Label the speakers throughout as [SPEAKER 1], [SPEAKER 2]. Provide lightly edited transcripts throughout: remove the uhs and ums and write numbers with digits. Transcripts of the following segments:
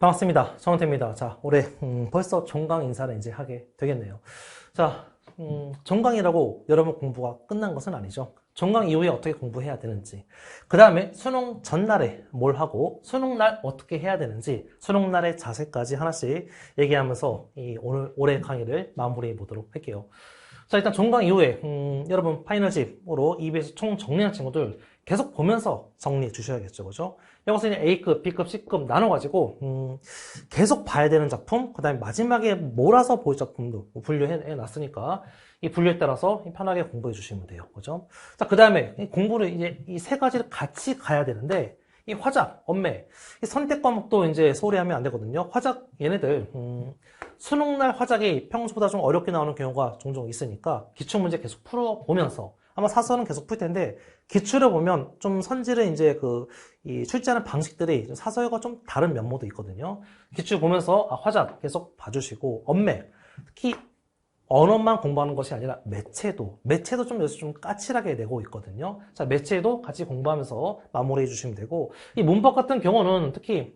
[SPEAKER 1] 반갑습니다. 정원태입니다. 자, 올해 벌써 종강 인사를 이제 하게 되겠네요. 자, 종강이라고 여러분 공부가 끝난 것은 아니죠. 종강 이후에 어떻게 공부해야 되는지, 그 다음에 수능 전날에 뭘 하고 수능날 어떻게 해야 되는지, 수능날의 자세까지 하나씩 얘기하면서 올해 강의를 마무리해 보도록 할게요. 자, 일단 종강 이후에 여러분 파이널집으로 EBS 총 정리한 친구들 계속 보면서 정리해 주셔야겠죠, 그죠? 여기서 이제 A급, B급, C급 나눠가지고 계속 봐야 되는 작품, 그 다음에 마지막에 몰아서 볼 작품도 분류해 놨으니까 이 분류에 따라서 편하게 공부해 주시면 돼요, 그죠? 자, 그 다음에 공부를 이제 이 세 가지를 같이 가야 되는데, 이 화작, 엄매, 이 선택 과목도 이제 소홀히 하면 안 되거든요. 화작, 얘네들 수능날 화작이 평소보다 좀 어렵게 나오는 경우가 종종 있으니까 기출문제 계속 풀어보면서, 아마 사설은 계속 풀 텐데 기출을 보면 좀 선지를 이제 이 출제하는 방식들이 사설과 좀 다른 면모도 있거든요. 기출 보면서 화작 계속 봐주시고, 엄매, 특히 언어만 공부하는 것이 아니라 매체도 좀 여기서 좀 까칠하게 내고 있거든요. 자, 매체도 같이 공부하면서 마무리해 주시면 되고, 이 문법 같은 경우는 특히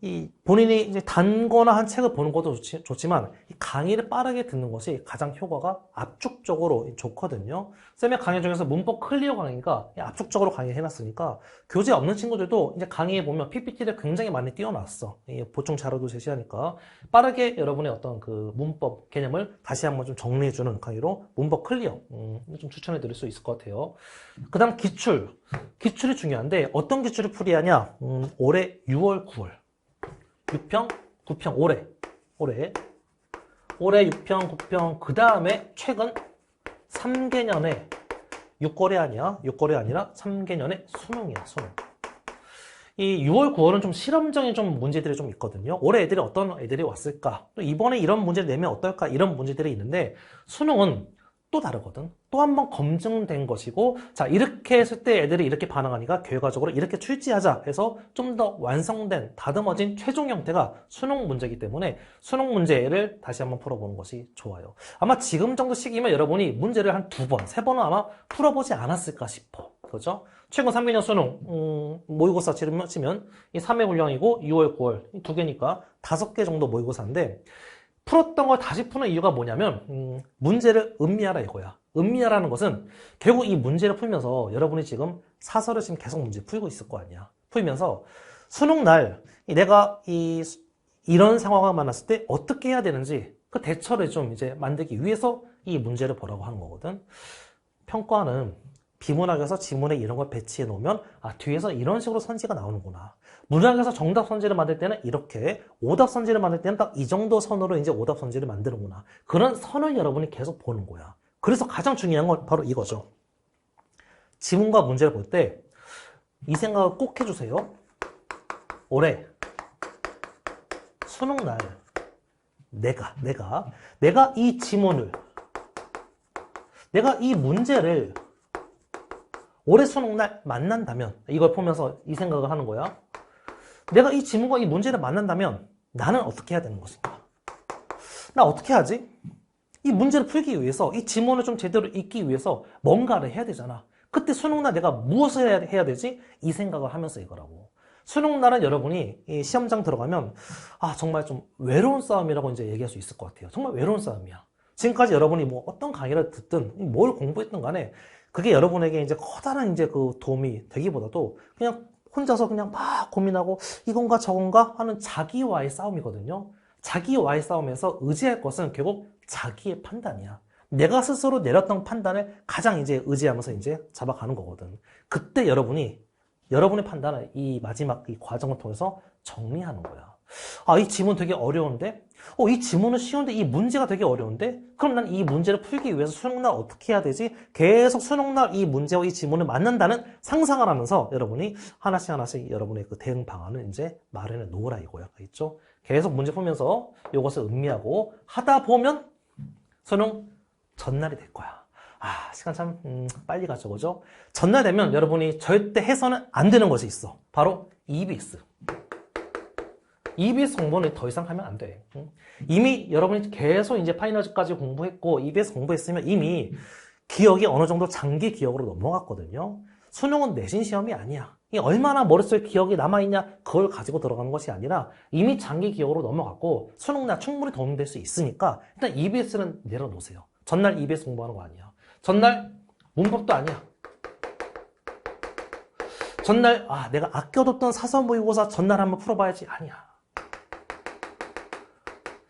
[SPEAKER 1] 이 본인이 이제 단거나 한 책을 보는 것도 좋지만 이 강의를 빠르게 듣는 것이 가장 효과가 압축적으로 좋거든요. 쌤의 강의 중에서 문법 클리어 강의가 압축적으로 강의를 해놨으니까 교재 없는 친구들도 이제 강의에 보면 PPT를 굉장히 많이 띄워놨어. 보충 자료도 제시하니까 빠르게 여러분의 어떤 그 문법 개념을 다시 한번 좀 정리해주는 강의로 문법 클리어 좀 추천해 드릴 수 있을 것 같아요. 그 다음 기출이 중요한데 어떤 기출을 풀이하냐? 올해 6월, 9월 6평, 9평, 올해 6평, 9평, 그 다음에 최근 3개년에 6거래 아니라 3개년의 수능이야, 수능. 이 6월, 9월은 좀 실험적인 좀 문제들이 좀 있거든요. 올해 애들이 어떤 애들이 왔을까? 또 이번에 이런 문제를 내면 어떨까? 이런 문제들이 있는데, 수능은 또 다르거든. 또 한 번 검증된 것이고, 자, 이렇게 했을 때 애들이 이렇게 반응하니까 결과적으로 이렇게 출제하자 해서 좀 더 완성된, 다듬어진 최종 형태가 수능 문제이기 때문에 수능 문제를 다시 한번 풀어보는 것이 좋아요. 아마 지금 정도 시기면 여러분이 문제를 한 2번, 3번은 아마 풀어보지 않았을까 싶어. 그죠? 최근 3개년 수능, 모의고사 치면 이 3회 분량이고 6월, 9월, 이 2개니까 5개 정도 모의고사인데, 풀었던 걸 다시 푸는 이유가 뭐냐면 문제를 음미하라 이거야. 음미하라는 것은 결국 이 문제를 풀면서 여러분이 지금 사설을 지금 계속 문제 풀고 있을 거 아니야. 풀면서 수능날 내가 이런 상황을 만났을 때 어떻게 해야 되는지 그 대처를 좀 이제 만들기 위해서 이 문제를 보라고 하는 거거든. 평가는 비문학에서 지문에 이런 걸 배치해 놓으면 뒤에서 이런 식으로 선지가 나오는구나. 문학에서 정답 선지를 만들 때는 이렇게, 오답 선지를 만들 때는 딱 이 정도 선으로 이제 오답 선지를 만드는구나. 그런 선을 여러분이 계속 보는 거야. 그래서 가장 중요한 건 바로 이거죠. 지문과 문제를 볼 때 이 생각을 꼭 해주세요. 올해 수능날 내가 이 지문을, 내가 이 문제를 올해 수능날 만난다면, 이걸 보면서 이 생각을 하는 거야. 내가 이 지문과 이 문제를 만난다면 나는 어떻게 해야 되는 것인가? 나 어떻게 하지? 이 문제를 풀기 위해서, 이 지문을 좀 제대로 읽기 위해서 뭔가를 해야 되잖아. 그때 수능날 내가 무엇을 해야 되지? 이 생각을 하면서 이거라고. 수능날은 여러분이 이 시험장 들어가면 정말 좀 외로운 싸움이라고 이제 얘기할 수 있을 것 같아요. 정말 외로운 싸움이야. 지금까지 여러분이 뭐 어떤 강의를 듣든 뭘 공부했든 간에 그게 여러분에게 이제 커다란 이제 그 도움이 되기보다도 그냥 혼자서 그냥 막 고민하고 이건가 저건가 하는 자기와의 싸움이거든요. 자기와의 싸움에서 의지할 것은 결국 자기의 판단이야. 내가 스스로 내렸던 판단을 가장 이제 의지하면서 이제 잡아가는 거거든. 그때 여러분의 판단을 이 마지막 이 과정을 통해서 정리하는 거야. 이 지문 되게 어려운데? 이 지문은 쉬운데 이 문제가 되게 어려운데? 그럼 난 이 문제를 풀기 위해서 수능날 어떻게 해야 되지? 계속 수능날 이 문제와 이 지문을 만난다는 상상을 하면서 여러분이 하나씩 여러분의 그 대응 방안을 이제 마련해 놓으라 이거야. 알겠죠? 계속 문제 풀면서 이것을 음미하고 하다 보면 수능 전날이 될 거야. 시간 참 빨리 가죠, 그죠? 전날 되면 여러분이 절대 해서는 안 되는 것이 있어. 바로 EBS. EBS 공부는 더 이상 하면 안 돼. 이미 여러분이 계속 이제 파이널까지 공부했고 EBS 공부했으면 이미 기억이 어느 정도 장기 기억으로 넘어갔거든요. 수능은 내신 시험이 아니야. 이 얼마나 머릿속에 기억이 남아있냐 그걸 가지고 들어가는 것이 아니라 이미 장기 기억으로 넘어갔고 수능날 충분히 도움될 수 있으니까 일단 EBS는 내려놓으세요. 전날 EBS 공부하는 거 아니야. 전날 문법도 아니야. 전날 내가 아껴뒀던 사서 모의고사 전날 한번 풀어봐야지. 아니야.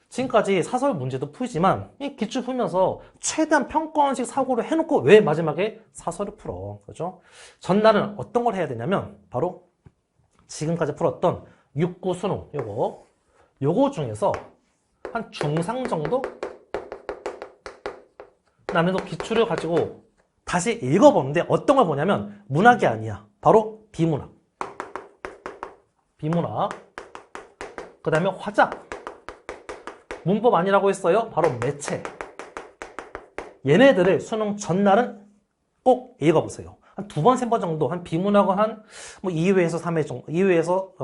[SPEAKER 1] 지금까지 사설 문제도 풀지만 이 기출 풀면서 최대한 평가원식 사고를 해놓고 왜 마지막에 사설을 풀어. 그죠? 전날은 어떤 걸 해야 되냐면 바로 지금까지 풀었던 6구 수능 요거 중에서 한 중상 정도 남에도 기출을 가지고 다시 읽어보는데 어떤 걸 보냐면 문학이 아니야. 바로 비문학. 그 다음에 화작. 문법 아니라고 했어요. 바로 매체. 얘네들을 수능 전날은 꼭 읽어보세요. 한 2번, 3번 정도, 한 비문학은 한 2회에서 3회 정도, 2회에서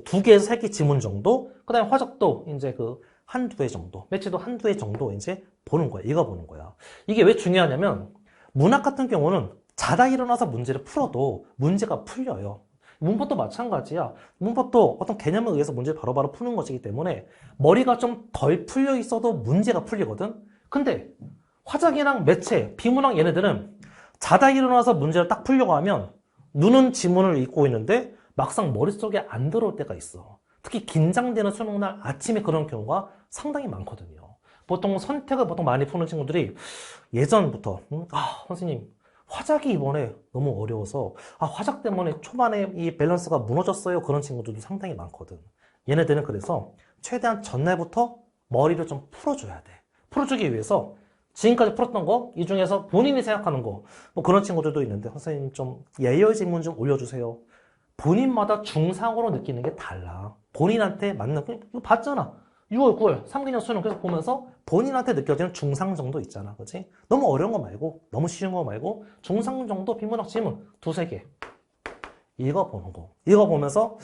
[SPEAKER 1] 2개에서 3개 지문 정도, 그 다음에 화작도 이제 한두 회 정도, 매체도 한두 회 정도 이제 보는 거야. 읽어보는 거야. 이게 왜 중요하냐면 문학 같은 경우는 자다 일어나서 문제를 풀어도 문제가 풀려요. 문법도 마찬가지야. 문법도 어떤 개념에 의해서 문제를 바로바로 푸는 것이기 때문에 머리가 좀 덜 풀려 있어도 문제가 풀리거든. 근데 화작이랑 매체, 비문학 얘네들은 자다 일어나서 문제를 딱 풀려고 하면 눈은 지문을 읽고 있는데 막상 머릿속에 안 들어올 때가 있어. 특히 긴장되는 수능날 아침에 그런 경우가 상당히 많거든요. 보통 선택을 많이 푸는 친구들이 예전부터 선생님 화작이 이번에 너무 어려워서 화작 때문에 초반에 이 밸런스가 무너졌어요. 그런 친구들도 상당히 많거든. 얘네들은 그래서 최대한 전날부터 머리를 좀 풀어줘야 돼. 풀어주기 위해서 지금까지 풀었던 거, 이 중에서 본인이 생각하는 거, 그런 친구들도 있는데 선생님 좀 예열 질문 좀 올려주세요. 본인마다 중상으로 느끼는 게 달라. 본인한테 맞는 이거 봤잖아. 6월, 9월, 3기년 수능 계속 보면서 본인한테 느껴지는 중상 정도 있잖아. 그치? 너무 어려운 거 말고, 너무 쉬운 거 말고, 중상 정도 비문학 지문 2-3개. 읽어보는 거. 읽어보면서,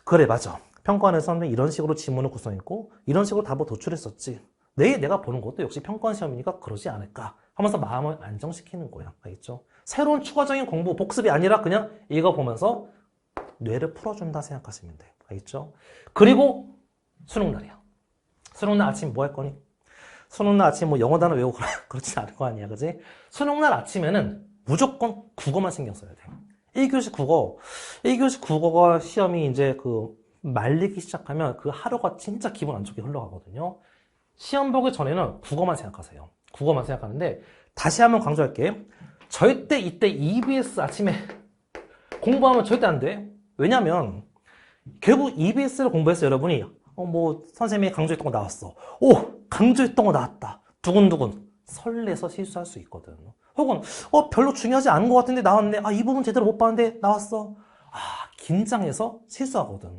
[SPEAKER 1] 그래, 맞아. 평가원에서는 이런 식으로 지문을 구성했고, 이런 식으로 답을 도출했었지. 내일 내가 보는 것도 역시 평가원 시험이니까 그러지 않을까 하면서 마음을 안정시키는 거야. 알겠죠? 새로운 추가적인 공부, 복습이 아니라 그냥 읽어보면서 뇌를 풀어준다 생각하시면 돼. 알겠죠? 그리고 수능날이야. 수능날 아침 뭐 할 거니? 수능날 아침 영어 단어 외우고 그렇진 않을 거 아니야, 그지? 수능날 아침에는 무조건 국어만 신경 써야 돼. 1교시 국어가 시험이 이제 말리기 시작하면 그 하루가 진짜 기분 안 좋게 흘러가거든요. 시험 보기 전에는 국어만 생각하세요. 국어만 생각하는데 다시 한번 강조할게. 절대 이때 EBS 아침에 공부하면 절대 안 돼. 왜냐면 결국 EBS를 공부해서 여러분이 선생님이 강조했던 거 나왔어. 강조했던 거 나왔다. 두근두근 설레서 실수할 수 있거든. 혹은 별로 중요하지 않은 것 같은데 나왔네. 이 부분 제대로 못 봤는데 나왔어. 긴장해서 실수하거든.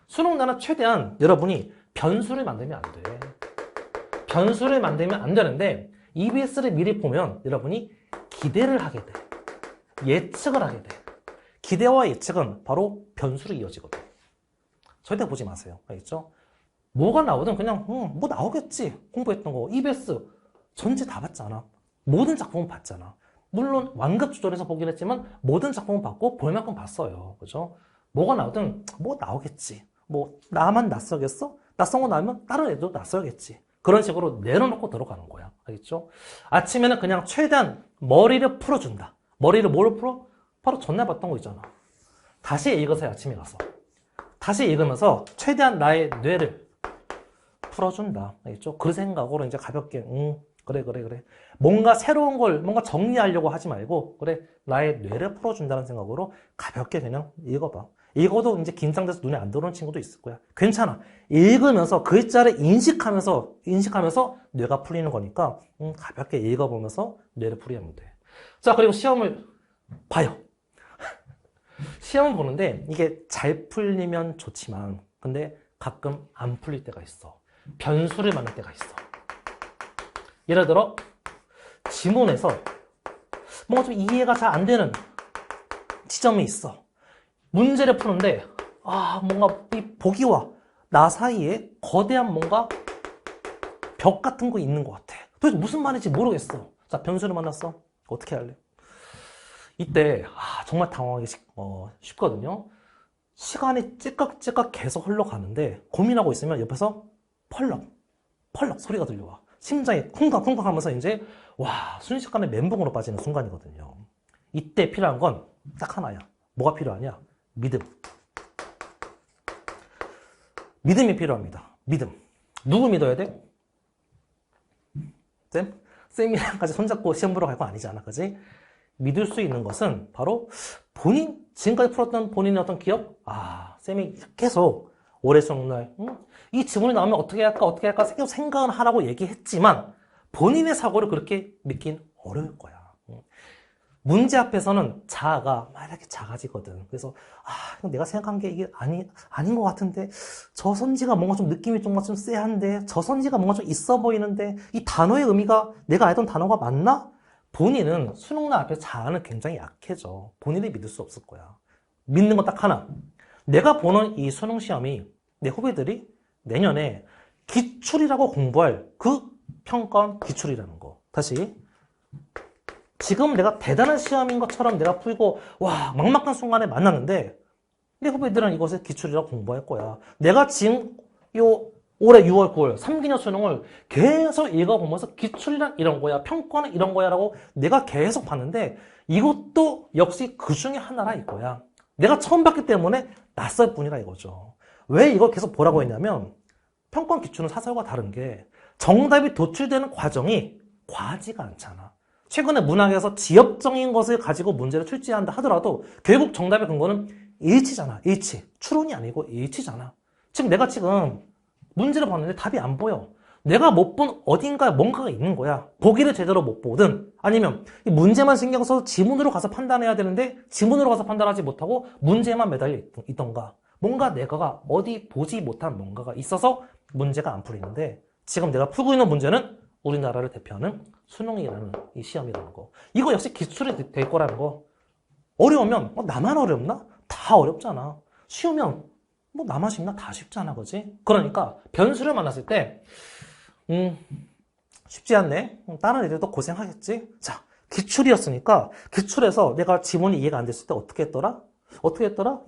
[SPEAKER 1] 수능날은 최대한 여러분이 변수를 만들면 안 돼. 변수를 만들면 안 되는데 EBS를 미리 보면 여러분이 기대를 하게 돼. 예측을 하게 돼. 기대와 예측은 바로 변수로 이어지거든. 절대 보지 마세요. 알겠죠? 뭐가 나오든 그냥 뭐 나오겠지. 공부했던 거. EBS 전체 다 봤잖아. 모든 작품은 봤잖아. 물론 완급 조절해서 보긴 했지만 모든 작품은 봤고 볼 만큼 봤어요. 그죠? 뭐가 나오든 뭐 나오겠지. 나만 낯설겠어? 낯선 거 나오면 다른 애도 낯설겠지. 그런 식으로 내려놓고 들어가는 거야. 알겠죠? 아침에는 그냥 최대한 머리를 풀어준다. 머리를 뭘 풀어? 바로 전날 봤던 거 있잖아. 다시 읽으세요. 아침에 가서. 다시 읽으면서 최대한 나의 뇌를 풀어준다. 알겠죠? 그 생각으로 이제 가볍게 그래. 뭔가 새로운 걸 뭔가 정리하려고 하지 말고 그래 나의 뇌를 풀어준다는 생각으로 가볍게 그냥 읽어봐. 읽어도 이제 긴장돼서 눈에 안 들어오는 친구도 있을 거야. 괜찮아. 읽으면서 글자를 인식하면서 뇌가 풀리는 거니까 가볍게 읽어보면서 뇌를 풀이하면 돼. 자, 그리고 시험을 봐요. 시험을 보는데 이게 잘 풀리면 좋지만 근데 가끔 안 풀릴 때가 있어. 변수를 맞는 때가 있어. 예를 들어 지문에서 뭔가 좀 이해가 잘 안 되는 지점이 있어. 문제를 푸는데 뭔가 이 보기와 나 사이에 거대한 뭔가 벽 같은 거 있는 것 같아. 도대체 무슨 말인지 모르겠어. 자, 변수를 만났어. 어떻게 할래? 이때 정말 당황하기 쉽거든요. 시간이 찌깍찌깍 계속 흘러가는데 고민하고 있으면 옆에서 펄럭 펄럭 소리가 들려와. 심장이 쿵쾅쿵쾅 하면서 이제 순식간에 멘붕으로 빠지는 순간이거든요. 이때 필요한 건 딱 하나야. 뭐가 필요하냐? 믿음. 믿음이 필요합니다. 믿음. 누구 믿어야 돼? 쌤? 쌤이랑까지 손잡고 시험 보러 갈 거 아니잖아. 그지? 믿을 수 있는 것은 바로 지금까지 풀었던 본인의 어떤 기억? 쌤이 계속 올해 수능날, 이 지문이 나오면 어떻게 할까 계속 생각을 하라고 얘기했지만, 본인의 사고를 그렇게 믿긴 어려울 거야. 문제 앞에서는 자아가 막 이렇게 작아지거든. 그래서, 내가 생각한 게 이게 아닌 것 같은데, 저 선지가 뭔가 좀 느낌이 좀 쎄한데, 저 선지가 뭔가 좀 있어 보이는데, 이 단어의 의미가 내가 알던 단어가 맞나? 본인은 수능날 앞에 자아는 굉장히 약해져. 본인이 믿을 수 없을 거야. 믿는 건 딱 하나. 내가 보는 이 수능 시험이 내 후배들이 내년에 기출이라고 공부할 그 평가원 기출이라는 거. 다시. 지금 내가 대단한 시험인 것처럼 내가 풀고 막막한 순간에 만났는데 내 후배들은 이것을 기출이라고 공부할 거야. 내가 지금 올해 6월, 9월 3기년 수능을 계속 읽어보면서 기출이란 이런 거야. 평가는 이런 거야 라고 내가 계속 봤는데 이것도 역시 그 중에 하나라 이거야. 내가 처음 봤기 때문에 낯설 뿐이라 이거죠. 왜 이걸 계속 보라고 했냐면 평가원 기출은 사설과 다른 게 정답이 도출되는 과정이 과하지가 않잖아. 최근에 문학에서 지엽적인 것을 가지고 문제를 출제한다 하더라도 결국 정답의 근거는 일치잖아. 일치. 추론이 아니고 일치잖아. 지금 내가 문제를 봤는데 답이 안 보여. 내가 못 본 어딘가에 뭔가가 있는 거야. 보기를 제대로 못 보든 아니면 이 문제만 신경 써서 지문으로 가서 판단해야 되는데 지문으로 가서 판단하지 못하고 문제만 매달려 있던가. 뭔가 내가 어디 보지 못한 뭔가가 있어서 문제가 안 풀리는데 지금 내가 풀고 있는 문제는 우리나라를 대표하는 수능이라는 이 시험이라는 거. 이거 역시 기출이 될 거라는 거. 어려우면 나만 어렵나? 다 어렵잖아. 쉬우면 나만 쉽나? 다 쉽잖아. 그지? 그러니까 변수를 만났을 때 쉽지 않네. 다른 애들도 고생하겠지. 자, 기출이었으니까 기출에서 내가 지문이 이해가 안 됐을 때 어떻게 했더라?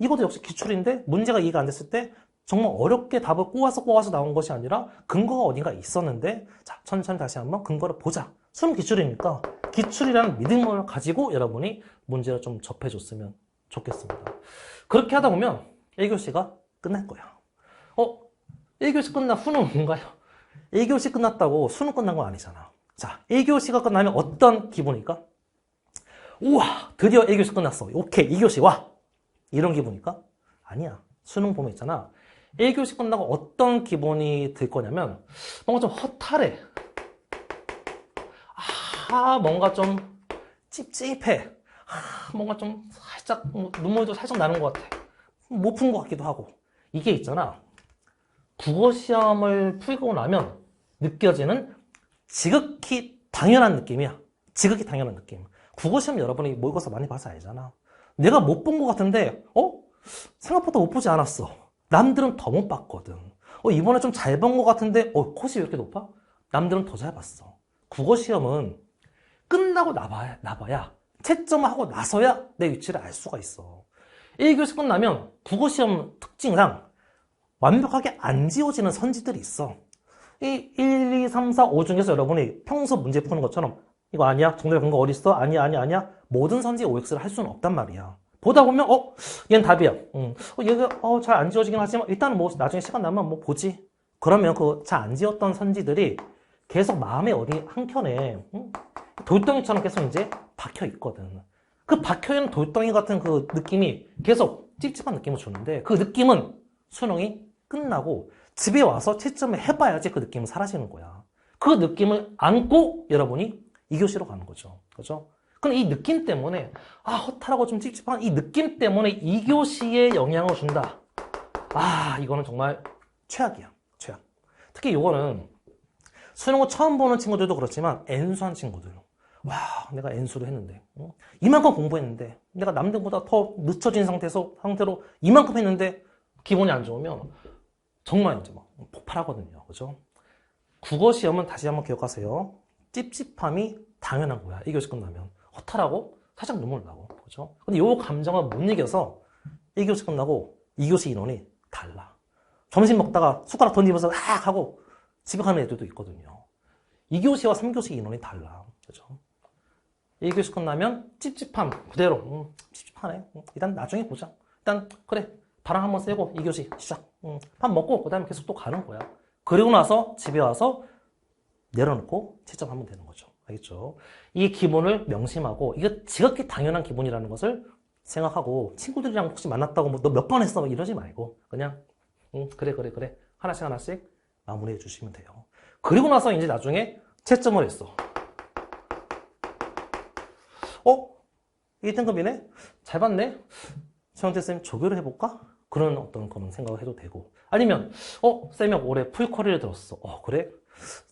[SPEAKER 1] 이것도 역시 기출인데 문제가 이해가 안 됐을 때 정말 어렵게 답을 꼬아서 나온 것이 아니라 근거가 어딘가 있었는데 자, 천천히 다시 한번 근거를 보자. 수능 기출이니까 기출이라는 믿음을 가지고 여러분이 문제를 좀 접해줬으면 좋겠습니다. 그렇게 하다 보면 1교시가 끝날 거야. 1교시 끝나 수능 뭔가요? 1교시 끝났다고 수능 끝난 건 아니잖아. 자, 1교시가 끝나면 어떤 기분일까? 우와, 드디어 1교시 끝났어. 오케이, 2교시 와. 이런 기분일까? 아니야. 수능 보면 있잖아. 1교시 끝나고 어떤 기분이 들 거냐면 뭔가 좀 허탈해. 뭔가 좀 찝찝해. 뭔가 좀 살짝 눈물도 살짝 나는 것 같아. 못 푼 것 같기도 하고. 이게 있잖아. 국어 시험을 풀고 나면 느껴지는 지극히 당연한 느낌이야. 지극히 당연한 느낌. 국어 시험 여러분이 모의고사 많이 봐서 알잖아. 내가 못 본 것 같은데 생각보다 못 보지 않았어. 남들은 더 못 봤거든. 이번에 좀 잘 본 것 같은데 컷이 왜 이렇게 높아? 남들은 더 잘 봤어. 국어 시험은 끝나고 나봐야 채점하고 나서야 내 위치를 알 수가 있어. 1교시 끝나면 국어 시험 특징상 완벽하게 안 지워지는 선지들이 있어. 이 1, 2, 3, 4, 5 중에서 여러분이 평소 문제 푸는 것처럼 이거 아니야? 정답의 근거 어디 있어? 아니야. 모든 선지의 OX를 할 수는 없단 말이야. 보다 보면 얘는 답이야. 얘가 잘 안 지워지긴 하지만 일단은 나중에 시간 나면 보지. 그러면 그 잘 안 지웠던 선지들이 계속 마음의 어디 한켠에 돌덩이처럼 계속 이제 박혀 있거든. 그 박혀 있는 돌덩이 같은 그 느낌이 계속 찝찝한 느낌을 주는데 그 느낌은 수능이 끝나고 집에 와서 채점을 해봐야지 그 느낌은 사라지는 거야. 그 느낌을 안고 여러분이 2교시로 가는 거죠. 그죠? 그럼 이 느낌 때문에 허탈하고 좀 찝찝한 이 느낌 때문에 2교시에 영향을 준다. 이거는 정말 최악이야. 최악. 특히 이거는 수능을 처음 보는 친구들도 그렇지만 N수한 친구들. 내가 N수를 했는데 이만큼 공부했는데 내가 남들보다 더 늦춰진 상태로 이만큼 했는데 기분이 안 좋으면 정말 이제 폭발하거든요. 그죠? 국어 시험은 다시 한번 기억하세요. 찝찝함이 당연한 거야. 1교시 끝나면. 허탈하고 살짝 눈물 나고, 그죠? 근데 요 감정을 못 이겨서 1교시 끝나고 2교시 인원이 달라. 점심 먹다가 숟가락 던지면서 악 하고 집에 가는 애들도 있거든요. 2교시와 3교시 인원이 달라. 그죠? 1교시 끝나면 찝찝함 그대로. 찝찝하네. 일단 나중에 보자. 일단 그래. 바람 한번 쐬고 2교시 시작. 밥 먹고 그 다음에 계속 또 가는 거야. 그리고 나서 집에 와서 내려놓고 채점하면 되는 거죠. 알겠죠? 이 기본을 명심하고 이거 지극히 당연한 기본이라는 것을 생각하고 친구들이랑 혹시 만났다고 뭐 너 몇 번 했어? 뭐 이러지 말고 그냥 그래 하나씩 마무리해 주시면 돼요. 그리고 나서 이제 나중에 채점을 했어. 1등급이네? 잘 봤네? 최원태 쌤 조교를 해볼까? 그런 어떤 그런 생각을 해도 되고 아니면 쌤이 올해 풀코리를 들었어. 그래?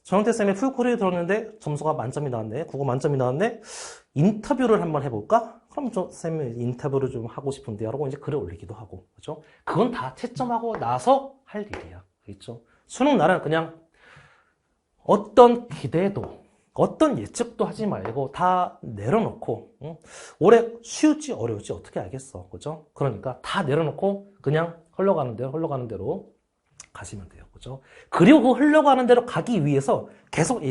[SPEAKER 1] 최원태 쌤이 풀코리를 들었는데 점수가 만점이 나왔네. 국어 만점이 나왔네. 인터뷰를 한번 해볼까? 그럼 쌤이 인터뷰를 좀 하고 싶은데 라고 이제 글을 올리기도 하고 그죠? 그건 다 채점하고 나서 할 일이야. 알겠죠? 수능 날은 그냥 어떤 기대도 어떤 예측도 하지 말고 다 내려놓고 올해 쉬울지 어려울지 어떻게 알겠어. 그죠? 그러니까 다 내려놓고 그냥 흘러가는 대로 가시면 돼요. 그죠? 그리고 그 흘러가는 대로 가기 위해서 계속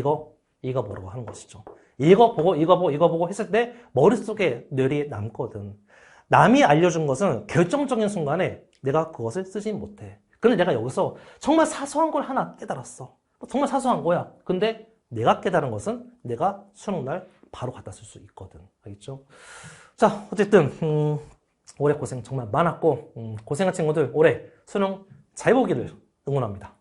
[SPEAKER 1] 읽어보라고 하는 것이죠. 읽어보고 했을 때 머릿속에 뇌리에 남거든. 남이 알려준 것은 결정적인 순간에 내가 그것을 쓰지 못해. 근데 내가 여기서 정말 사소한 걸 하나 깨달았어. 정말 사소한 거야. 근데 내가 깨달은 것은 내가 수능날 바로 갖다 쓸 수 있거든. 알겠죠? 자, 어쨌든 올해 고생 정말 많았고 고생한 친구들 올해 수능 잘 보기를 응원합니다.